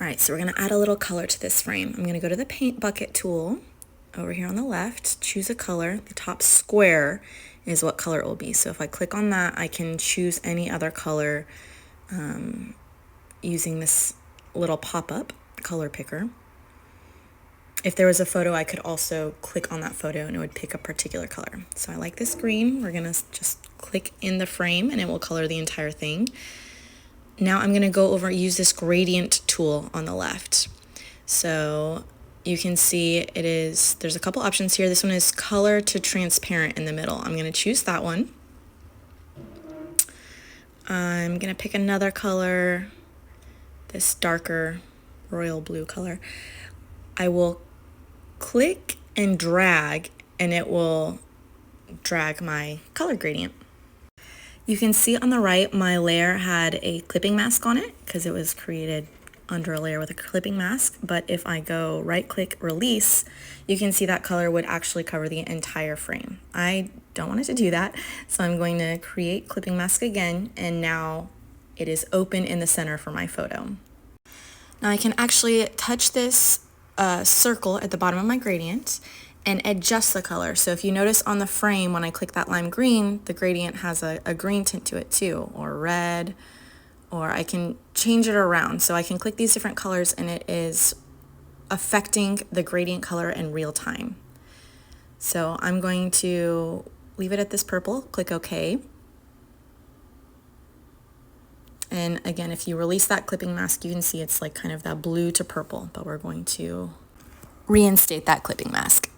All right, so we're gonna add a little color to this frame. I'm gonna go to the paint bucket tool over here on the left, choose a color. The top square is what color it will be. So if I click on that, I can choose any other color using this little pop-up color picker. If there was a photo, I could also click on that photo and it would pick a particular color. So I like this green. We're gonna just click in the frame and it will color the entire thing. Now I'm gonna go over and use this gradient tool on the left. So you can see there's a couple options here. This one is color to transparent in the middle. I'm gonna choose that one. I'm gonna pick another color, this darker royal blue color. I will click and drag and it will drag my color gradient. You can see on the right my layer had a clipping mask on it because it was created under a layer with a clipping mask, but if I go right click release, you can see that color would actually cover the entire frame. I don't want it to do that, so I'm going to create clipping mask again, and now it is open in the center for my photo. Now I can actually touch this circle at the bottom of my gradient and adjust the color. So if you notice on the frame, when I click that lime green, the gradient has a green tint to it too, or red, or I can change it around. So I can click these different colors and it is affecting the gradient color in real time. So I'm going to leave it at this purple, click OK. And again, if you release that clipping mask, you can see it's like kind of that blue to purple, but we're going to reinstate that clipping mask.